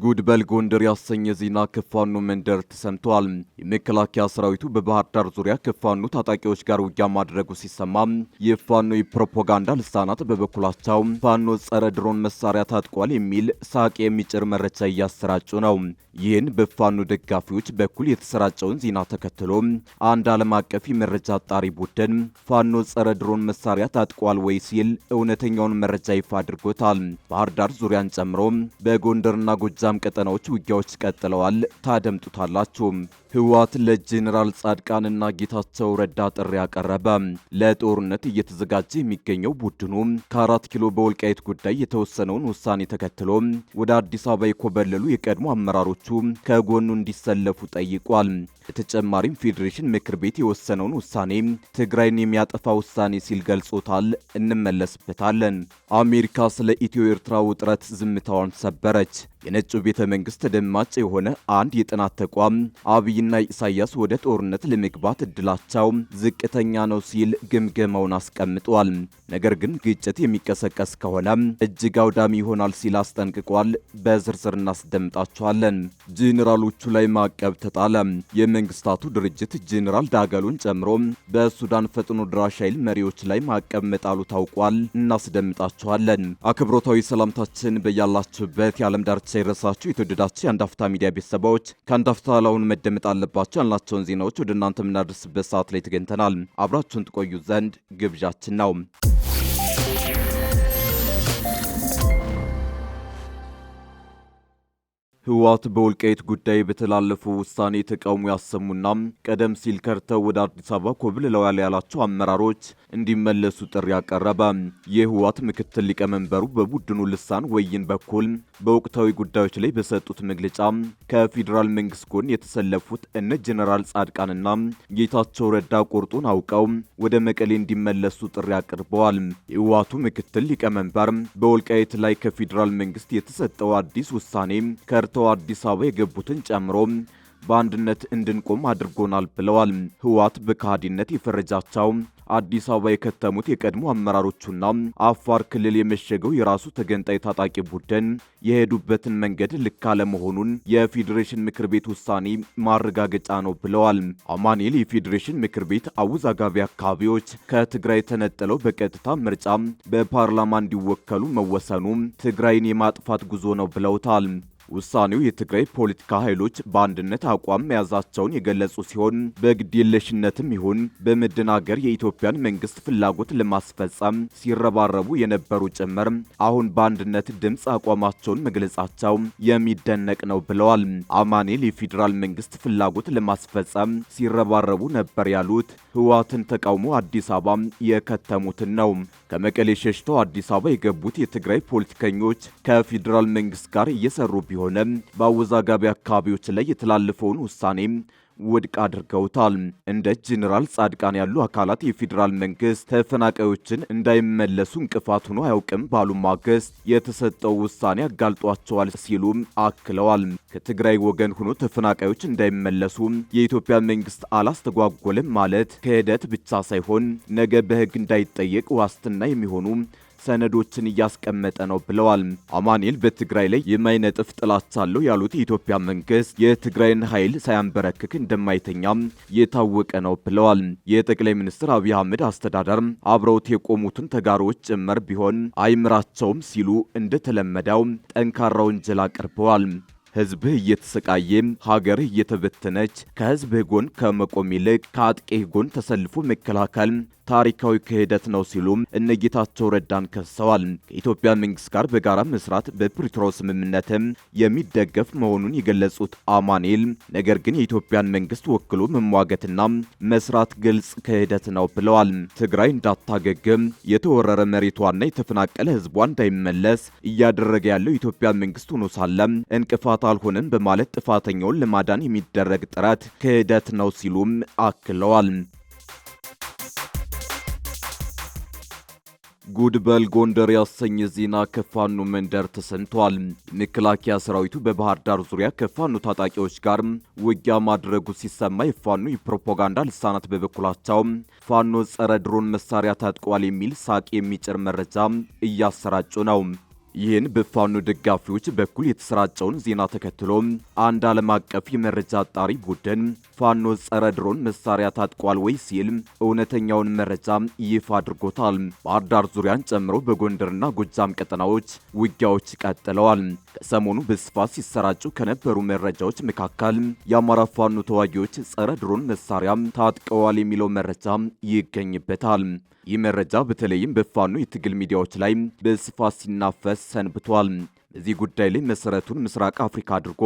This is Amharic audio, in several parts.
ጉድበል ጎንደር ያሰኘ ዜና ከፋኖ መንደር ተሰምቷል። የመከላከያ ሰራዊቱ በባህር ዳር ዙሪያ ከፋኖ ታጣቂዎች ጋር ውጊያ ማድረጉ ሲሰማ የፋኖ የፕሮፓጋንዳ ልሳናት በበኩላቸው ፋኖ ጸረ ድሮን መሳሪያ ታጥቋል የሚል ሳቅ የሚጭር መረጃ እያሰራጩ ነው። ይህን በፋኖ ደጋፊዎች በኩል የተሰራጨውን ዜና ተከትሎ አንድ ዓለም አቀፍ የመረጃ አጣሪ ቡድን ፋኖ ጸረ ድሮን መሳሪያ ታጥቋል ወይ ሲል እውነተኛውን መረጃ ይፋ አድርጎታል። ባህር ዳር ዙሪያን ጨምሮ በጎንደርና ጎጃም ቀጠናዎች ውጊያዎች ቀጥለዋል። ታደምጡታላችሁ። ህወሓት ለጄኔራል ጻድቃንና ጌታቸው ረዳ ጥሪ ያቀረበ። ለጦርነት እየተዘጋጀ የሚገኘው ቡድኑ ከ4 ኪሎ በወልቃይት ጉዳይ የተወሰነውን ውሳኔ ተከትሎ ወደ አዲስ አበባ የኮበለሉ የቀድሞ አመራሮቹ ከጎኑ እንዲሰለፉ ጠይቋል። በተጨማሪም ፌዴሬሽን ምክር ቤት የወሰነውን ውሳኔ ትግራይን የሚያጠፋ ውሳኔ ሲል ገልጾታል። እንመለስበታለን። አሜሪካ ስለ ኢትዮ ኤርትራ ውጥረት ዝምታዋን ሰበረች። የነጩ ቤተ መንግስት ተደማጭ የሆነ አንድ የጥናት ተቋም አብይና ኢሳያስ ወደ ጦርነት ለመግባት እድላቸው ዝቅተኛ ነው ሲል ግምገማውን አስቀምጧል። ነገር ግን ግጭት የሚቀሰቀስ ከሆነ እጅግ አውዳሚ ይሆናል ሲል አስጠንቅቋል። በዝርዝር እናስደምጣቸዋለን። ጄኔራሎቹ ላይ ማዕቀብ ተጣለ። የመንግስታቱ ድርጅት ጄኔራል ዳገሎን ጨምሮ በሱዳን ፈጥኖ ድራሽ ኃይል መሪዎች ላይ ማዕቀብ መጣሉ ታውቋል። እናስደምጣቸዋለን። አክብሮታዊ ሰላምታችን በያላችሁበት የዓለም ዳርቻ ይድረሳችሁ። የተወደዳችሁ የአንድ አፍታ ሚዲያ ቤተሰቦች ከአንድ አፍታ ላሁን መደመጥ አለባቸው ያልናቸውን ዜናዎች ወደ እናንተ የምናደርስበት ሰዓት ላይ ተገኝተናል። አብራችሁን ትቆዩ ዘንድ ግብዣችን ነው። ህወሓት በወልቃይት ጉዳይ በተላለፈው ውሳኔ ተቃውሞ ያሰሙና ቀደም ሲል ከርተው ወደ አዲስ አበባ ኮብልለዋል ያላቸው አመራሮች እንዲመለሱ ጥሪ ያቀረበ። የህወሓት ምክትል ሊቀመንበሩ በቡድኑ ልሳን ወይን በኩል በወቅታዊ ጉዳዮች ላይ በሰጡት መግለጫ ከፌዴራል መንግስት ጎን የተሰለፉት እነ ጄኔራል ጻድቃንና ጌታቸው ረዳ ቁርጡን አውቀው ወደ መቀሌ እንዲመለሱ ጥሪ አቅርበዋል። የህወሓቱ ምክትል ሊቀመንበር በወልቃይት ላይ ከፌዴራል መንግስት የተሰጠው አዲስ ውሳኔ ተው አዲስ አበባ የገቡትን ጨምሮ በአንድነት እንድንቆም አድርጎናል ብለዋል። ህወሓት በካሃዲነት የፈረጃቸው አዲስ አበባ የከተሙት የቀድሞ አመራሮቹና አፋር ክልል የመሸገው የራሱ ተገንጣይ ታጣቂ ቡድን የሄዱበትን መንገድ ልክ አለመሆኑን የፌዴሬሽን ምክር ቤት ውሳኔ ማረጋገጫ ነው ብለዋል። አማኑኤል የፌዴሬሽን ምክር ቤት አወዛጋቢ አካባቢዎች ከትግራይ ተነጥለው በቀጥታ ምርጫ በፓርላማ እንዲወከሉ መወሰኑ ትግራይን የማጥፋት ጉዞ ነው ብለውታል። ውሳኔው የትግራይ ፖለቲካ ኃይሎች በአንድነት አቋም መያዛቸውን የገለጹ ሲሆን በግዴለሽነትም ይሁን በመደናገር የኢትዮጵያን መንግስት ፍላጎት ለማስፈጸም ሲረባረቡ የነበሩ ጭምር አሁን በአንድነት ድምፅ አቋማቸውን መግለጻቸው የሚደነቅ ነው ብለዋል። አማኑኤል የፌዴራል መንግስት ፍላጎት ለማስፈጸም ሲረባረቡ ነበር ያሉት ህወሓትን ተቃውሞ አዲስ አበባ የከተሙትን ነው። ከመቀሌ ሸሽተው አዲስ አበባ የገቡት የትግራይ ፖለቲከኞች ከፌዴራል መንግስት ጋር እየሰሩ ቢሆንም በአወዛጋቢ አካባቢዎች ላይ የተላለፈውን ውሳኔ ውድቅ አድርገውታል። እንደ ጄኔራል ጻድቃን ያሉ አካላት የፌዴራል መንግስት ተፈናቃዮችን እንዳይመለሱ እንቅፋት ሆኖ አያውቅም ባሉ ማግስት የተሰጠው ውሳኔ አጋልጧቸዋል ሲሉም አክለዋል። ከትግራይ ወገን ሆኖ ተፈናቃዮች እንዳይመለሱ የኢትዮጵያ መንግስት አላስተጓጎለም ማለት ክህደት ብቻ ሳይሆን ነገ በህግ እንዳይጠየቅ ዋስትና የሚሆኑ ሰነዶችን እያስቀመጠ ነው ብለዋል። አማኑኤል በትግራይ ላይ የማይነጥፍ ጥላቻ አለው ያሉት የኢትዮጵያ መንግስት የትግራይን ኃይል ሳያንበረክክ እንደማይተኛም የታወቀ ነው ብለዋል። የጠቅላይ ሚኒስትር አብይ አህመድ አስተዳደር አብረውት የቆሙትን ተጋሮች ጭምር ቢሆን አይምራቸውም ሲሉ እንደተለመደው ጠንካራ ወንጀል አቅርበዋል። ህዝብህ እየተሰቃየ ሀገርህ እየተበተነች ከህዝብህ ጎን ከመቆም ይልቅ ከአጥቂህ ጎን ተሰልፎ መከላከል ታሪካዊ ክህደት ነው ሲሉ እነ ጌታቸው ረዳን ከሰዋል። ከኢትዮጵያ መንግስት ጋር በጋራ መስራት በፕሪቶሪያው ስምምነትም የሚደገፍ መሆኑን የገለጹት አማኑኤል ነገር ግን የኢትዮጵያን መንግስት ወክሎ መሟገትና መስራት ግልጽ ክህደት ነው ብለዋል። ትግራይ እንዳታገግም የተወረረ መሬቷና የተፈናቀለ ህዝቧ እንዳይመለስ እያደረገ ያለው የኢትዮጵያ መንግስት ሆኖ ሳለ እንቅፋት አልሆነም በማለት ጥፋተኛውን ለማዳን የሚደረግ ጥረት ክህደት ነው ሲሉም አክለዋል። ጉድበል ጎንደር ያሰኘ ዜና ከፋኖ መንደር ተሰምቷል። መከላከያ ሰራዊቱ በባህር ዳር ዙሪያ ከፋኖ ታጣቂዎች ጋር ውጊያ ማድረጉ ሲሰማ የፋኖ የፕሮፓጋንዳ ልሳናት በበኩላቸው ፋኖ ጸረ ድሮን መሳሪያ ታጥቋል የሚል ሳቅ የሚጭር መረጃ እያሰራጩ ነው። ይህን በፋኖ ደጋፊዎች በኩል የተሰራጨውን ዜና ተከትሎ አንድ ዓለም አቀፍ የመረጃ አጣሪ ቡድን ፋኖ ጸረ ድሮን መሳሪያ ታጥቋል ወይ ሲል እውነተኛውን መረጃ ይፋ አድርጎታል። ባህር ዳር ዙሪያን ጨምሮ በጎንደርና ጎጃም ቀጠናዎች ውጊያዎች ቀጥለዋል። ከሰሞኑ በስፋት ሲሰራጩ ከነበሩ መረጃዎች መካከል የአማራ ፋኖ ተዋጊዎች ጸረ ድሮን መሳሪያ ታጥቀዋል የሚለው መረጃ ይገኝበታል። ይህ መረጃ በተለይም በፋኖ የትግል ሚዲያዎች ላይ በስፋት ሲናፈስ ሰንብቷል። በዚህ ጉዳይ ላይ መሰረቱን ምስራቅ አፍሪካ አድርጎ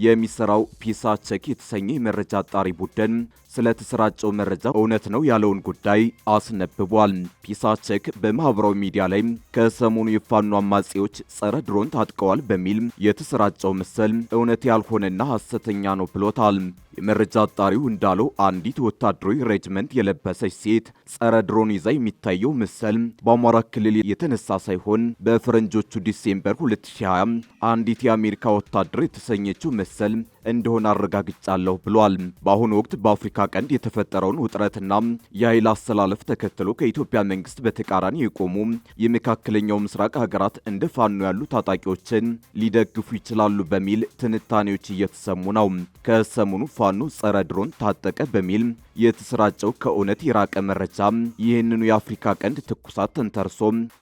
የሚሰራው ፒሳ ቼክ የተሰኘ የመረጃ አጣሪ ቡድን ስለተሰራጨው መረጃ እውነት ነው ያለውን ጉዳይ አስነብቧል። ፒሳ ቼክ በማህበራዊ ሚዲያ ላይ ከሰሞኑ የፋኖ አማጺዎች ጸረ ድሮን ታጥቀዋል በሚል የተሰራጨው ምስል እውነት ያልሆነና ሐሰተኛ ነው ብሎታል። የመረጃ አጣሪው እንዳለው አንዲት ወታደራዊ ሬጅመንት የለበሰች ሴት ጸረ ድሮን ይዛ የሚታየው ምስል በአማራ ክልል የተነሳ ሳይሆን በፈረንጆቹ ዲሴምበር 2020 አንዲት የአሜሪካ ወታደር የተሰኘችው ምስል እንደሆነ አረጋግጫለሁ ብሏል። በአሁኑ ወቅት በአፍሪካ ቀንድ የተፈጠረውን ውጥረትና የኃይል አሰላለፍ ተከትሎ ከኢትዮጵያ መንግስት በተቃራኒ የቆሙ የመካከለኛው ምስራቅ ሀገራት እንደ ፋኖ ያሉ ታጣቂዎችን ሊደግፉ ይችላሉ በሚል ትንታኔዎች እየተሰሙ ነው። ከሰሞኑ ፋኖ ጸረ ድሮን ታጠቀ በሚል የተሰራጨው ከእውነት የራቀ መረጃ ይህንኑ የአፍሪካ ቀንድ ትኩሳት ተንተርሶ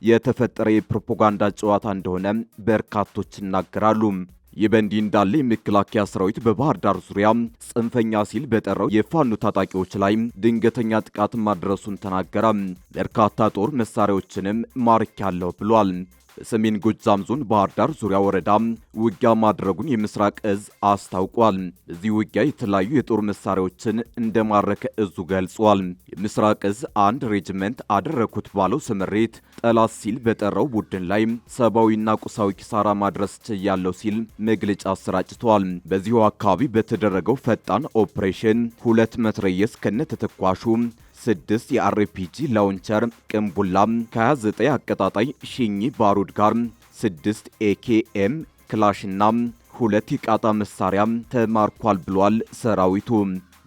የተፈጠረ የፕሮፓጋንዳ ጨዋታ እንደሆነ በርካቶች ይናገራሉ። ይህ በእንዲህ እንዳለ የመከላከያ ሰራዊት በባህር ዳር ዙሪያ ጽንፈኛ ሲል በጠራው የፋኖ ታጣቂዎች ላይ ድንገተኛ ጥቃት ማድረሱን ተናገረ። በርካታ ጦር መሳሪያዎችንም ማርካለሁ ብሏል። በሰሜን ጎጃም ዞን ባህር ዳር ዙሪያ ወረዳ ውጊያ ማድረጉን የምስራቅ እዝ አስታውቋል። በዚህ ውጊያ የተለያዩ የጦር መሳሪያዎችን እንደማረከ እዙ ገልጿል። የምስራቅ እዝ አንድ ሬጅመንት አደረኩት ባለው ስምሬት ጠላት ሲል በጠራው ቡድን ላይ ሰብአዊና ቁሳዊ ኪሳራ ማድረስ ችያለሁ ሲል መግለጫ አሰራጭቷል። በዚሁ አካባቢ በተደረገው ፈጣን ኦፕሬሽን 2 መትረየስ ከነተተኳሹ 6 የአርፒጂ ላውንቸር ቅንቡላ ከ29 አቀጣጣይ ሽኝ ባሩድ ጋር 6 ኤኬኤም ክላሽና 2 የቃጣ መሳሪያ ተማርኳል ብሏል ሰራዊቱ።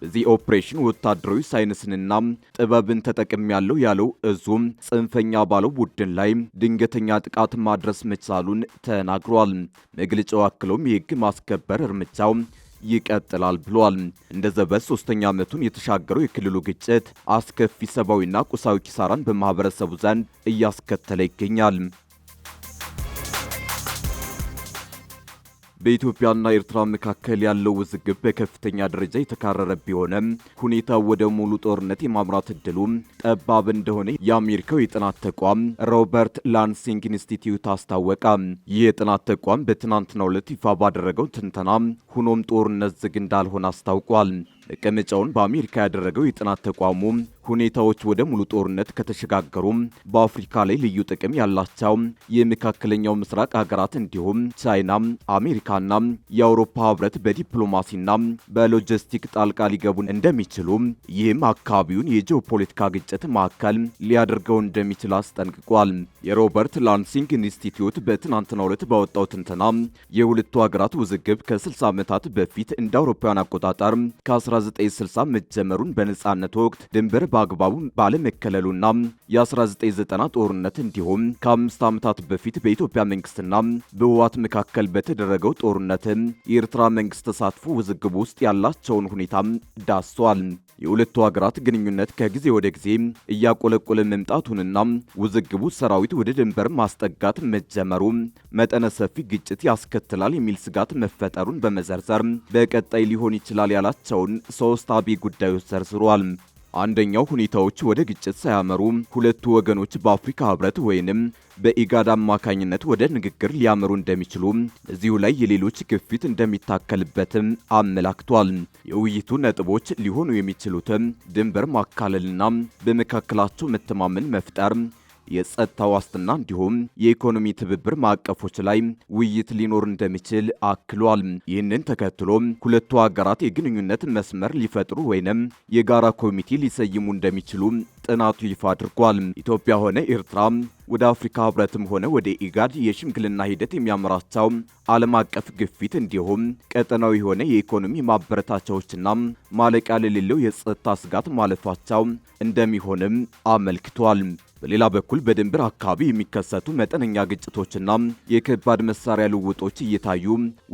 በዚህ ኦፕሬሽን ወታደራዊ ሳይንስንና ጥበብን ተጠቅሜያለሁ ያለው እዙም ጽንፈኛ ባለው ቡድን ላይ ድንገተኛ ጥቃት ማድረስ መቻሉን ተናግሯል። መግለጫው አክሎም የህግ ማስከበር እርምጃው ይቀጥላል ብሏል። እንደ ዘበት 3ኛ ዓመቱን የተሻገረው የክልሉ ግጭት አስከፊ ሰብአዊና ቁሳዊ ኪሳራን በማህበረሰቡ ዘንድ እያስከተለ ይገኛል። በኢትዮጵያና ኤርትራ መካከል ያለው ውዝግብ በከፍተኛ ደረጃ የተካረረ ቢሆንም ሁኔታው ወደ ሙሉ ጦርነት የማምራት እድሉ ጠባብ እንደሆነ የአሜሪካው የጥናት ተቋም ሮበርት ላንሲንግ ኢንስቲትዩት አስታወቀ። ይህ የጥናት ተቋም በትናንትናው ዕለት ይፋ ባደረገው ትንተና ሆኖም ጦርነት ዝግ እንዳልሆነ አስታውቋል። መቀመጫውን በአሜሪካ ያደረገው የጥናት ተቋሙ ሁኔታዎች ወደ ሙሉ ጦርነት ከተሸጋገሩ በአፍሪካ ላይ ልዩ ጥቅም ያላቸው የመካከለኛው ምስራቅ ሀገራት እንዲሁም ቻይና፣ አሜሪካና የአውሮፓ ህብረት በዲፕሎማሲና በሎጂስቲክ ጣልቃ ሊገቡ እንደሚችሉ ይህም አካባቢውን የጂኦፖለቲካ ግጭት ማዕከል ሊያደርገው እንደሚችል አስጠንቅቋል። የሮበርት ላንሲንግ ኢንስቲትዩት በትናንትናው ዕለት ባወጣው ትንተና የሁለቱ ሀገራት ውዝግብ ከ60 ዓመታት በፊት እንደ አውሮፓውያን አቆጣጠር ከ1960 መጀመሩን በነጻነት ወቅት ድንበር በአግባቡ ባለመከለሉና የ1990 ጦርነት እንዲሁም ከ5 ዓመታት በፊት በኢትዮጵያ መንግስትና በህወሓት መካከል በተደረገው ጦርነት የኤርትራ መንግስት ተሳትፎ ውዝግብ ውስጥ ያላቸውን ሁኔታ ዳስሷል። የሁለቱ ሀገራት ግንኙነት ከጊዜ ወደ ጊዜ እያቆለቆለ መምጣቱንና ውዝግቡ ሰራዊት ወደ ድንበር ማስጠጋት መጀመሩ መጠነ ሰፊ ግጭት ያስከትላል የሚል ስጋት መፈጠሩን በመዘርዘር በቀጣይ ሊሆን ይችላል ያላቸውን 3 አብይ ጉዳዮች ዘርዝሯል። አንደኛው ሁኔታዎች ወደ ግጭት ሳያመሩ ሁለቱ ወገኖች በአፍሪካ ህብረት ወይንም በኢጋድ አማካኝነት ወደ ንግግር ሊያመሩ እንደሚችሉ እዚሁ ላይ የሌሎች ግፊት እንደሚታከልበትም አመላክቷል። የውይይቱ ነጥቦች ሊሆኑ የሚችሉትም ድንበር ማካለልና በመካከላቸው መተማመን መፍጠር፣ የጸጥታ ዋስትና እንዲሁም የኢኮኖሚ ትብብር ማዕቀፎች ላይ ውይይት ሊኖር እንደሚችል አክሏል። ይህንን ተከትሎ ሁለቱ ሀገራት የግንኙነት መስመር ሊፈጥሩ ወይንም የጋራ ኮሚቴ ሊሰይሙ እንደሚችሉ ጥናቱ ይፋ አድርጓል። ኢትዮጵያ ሆነ ኤርትራ ወደ አፍሪካ ህብረትም ሆነ ወደ ኢጋድ የሽምግልና ሂደት የሚያመራቸው ዓለም አቀፍ ግፊት እንዲሁም ቀጠናዊ የሆነ የኢኮኖሚ ማበረታቻዎችና ማለቂያ የሌለው የጸጥታ ስጋት ማለፋቸው እንደሚሆንም አመልክቷል። በሌላ በኩል በድንበር አካባቢ የሚከሰቱ መጠነኛ ግጭቶችና የከባድ መሳሪያ ልውጦች እየታዩ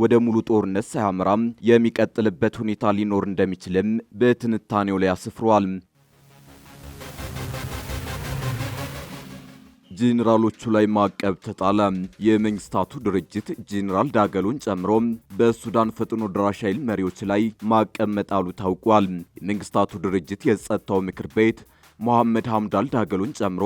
ወደ ሙሉ ጦርነት ሳያመራ የሚቀጥልበት ሁኔታ ሊኖር እንደሚችልም በትንታኔው ላይ አስፍሯል። ጄኔራሎቹ ላይ ማዕቀብ ተጣለ። የመንግስታቱ ድርጅት ጄኔራል ዳገሎን ጨምሮ በሱዳን ፈጥኖ ደራሽ ኃይል መሪዎች ላይ ማዕቀብ መጣሉ ታውቋል። የመንግስታቱ ድርጅት የጸጥታው ምክር ቤት መሐመድ ሐምዳል ዳገሎን ጨምሮ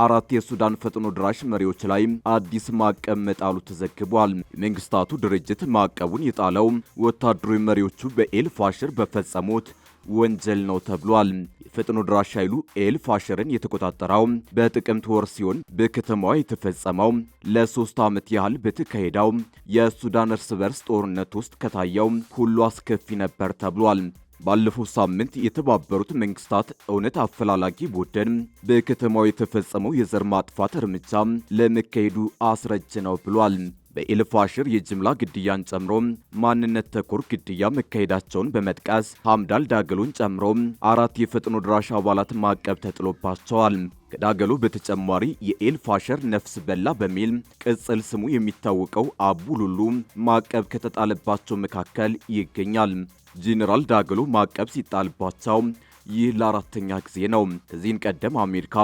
4 የሱዳን ፈጥኖ ደራሽ መሪዎች ላይ አዲስ ማዕቀብ መጣሉ ተዘግቧል። የመንግስታቱ ድርጅት ማዕቀቡን የጣለው ወታደራዊ መሪዎቹ በኤል ፋሽር በፈጸሙት ወንጀል ነው ተብሏል። የፈጥኖ ደራሽ ኃይሉ ኤል ፋሽርን የተቆጣጠረው በጥቅምት ወር ሲሆን በከተማዋ የተፈጸመው ለ3 ዓመት ያህል በተካሄደው የሱዳን እርስ በርስ ጦርነት ውስጥ ከታየው ሁሉ አስከፊ ነበር ተብሏል። ባለፈው ሳምንት የተባበሩት መንግስታት እውነት አፈላላጊ ቡድን በከተማው የተፈጸመው የዘር ማጥፋት እርምጃ ለመካሄዱ አስረጅ ነው ብሏል። በኤልፋሽር የጅምላ ግድያን ጨምሮ ማንነት ተኮር ግድያ መካሄዳቸውን በመጥቀስ ሐምዳል ዳገሎን ጨምሮ 4 የፈጥኖ ድራሽ አባላት ማዕቀብ ተጥሎባቸዋል። ከዳገሎ በተጨማሪ የኤልፋሽር ነፍስ በላ በሚል ቅጽል ስሙ የሚታወቀው አቡሉሉ ማዕቀብ ከተጣለባቸው መካከል ይገኛል። ጄኔራል ዳገሎ ማዕቀብ ሲጣልባቸው ይህ ለአራተኛ ጊዜ ነው። ከዚህን ቀደም አሜሪካ፣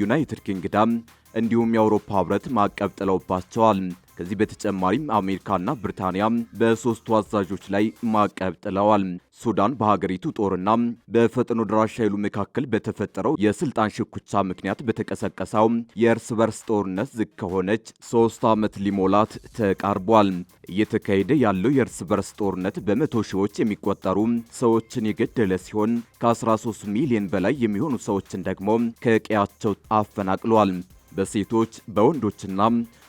ዩናይትድ ኪንግደም እንዲሁም የአውሮፓ ህብረት ማዕቀብ ጥለውባቸዋል። ከዚህ በተጨማሪም አሜሪካና ብሪታንያ በሶስቱ አዛዦች ላይ ማዕቀብ ጥለዋል። ሱዳን በሀገሪቱ ጦርና በፈጥኖ ደራሽ ኃይሉ መካከል በተፈጠረው የስልጣን ሽኩቻ ምክንያት በተቀሰቀሰው የእርስ በርስ ጦርነት ዝግ ከሆነች 3 ዓመት ሊሞላት ተቃርቧል። እየተካሄደ ያለው የእርስ በርስ ጦርነት በመቶ ሺዎች የሚቆጠሩ ሰዎችን የገደለ ሲሆን ከ13 ሚሊዮን በላይ የሚሆኑ ሰዎችን ደግሞ ከቀያቸው አፈናቅሏል። በሴቶች በወንዶችና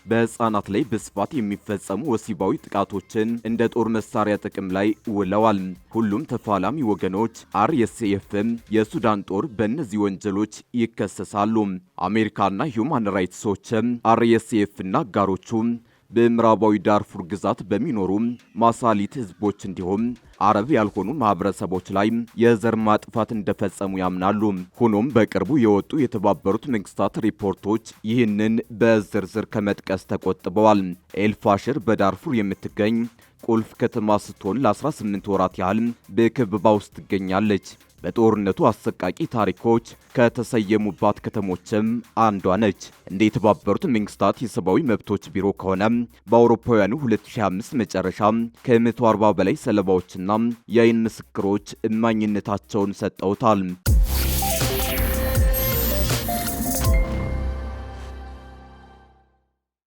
በህፃናት ላይ በስፋት የሚፈጸሙ ወሲባዊ ጥቃቶችን እንደ ጦር መሳሪያ ጥቅም ላይ ውለዋል። ሁሉም ተፋላሚ ወገኖች አርኤስኤፍም የሱዳን ጦር በእነዚህ ወንጀሎች ይከሰሳሉ። አሜሪካና ሂውማን ራይትስ ዎችም አርኤስኤፍና አጋሮቹ በምዕራባዊ ዳርፉር ግዛት በሚኖሩ ማሳሊት ህዝቦች እንዲሁም አረብ ያልሆኑ ማህበረሰቦች ላይ የዘር ማጥፋት እንደፈጸሙ ያምናሉ። ሆኖም በቅርቡ የወጡ የተባበሩት መንግስታት ሪፖርቶች ይህንን በዝርዝር ከመጥቀስ ተቆጥበዋል። ኤልፋሽር በዳርፉር የምትገኝ ቁልፍ ከተማ ስትሆን ለ18 ወራት ያህል በከበባ ውስጥ ትገኛለች። በጦርነቱ አሰቃቂ ታሪኮች ከተሰየሙባት ከተሞችም አንዷ ነች። እንደ የተባበሩት መንግስታት የሰብአዊ መብቶች ቢሮ ከሆነ በአውሮፓውያኑ 2025 መጨረሻ ከ140 በላይ ሰለባዎችና የአይን ምስክሮች እማኝነታቸውን ሰጠውታል።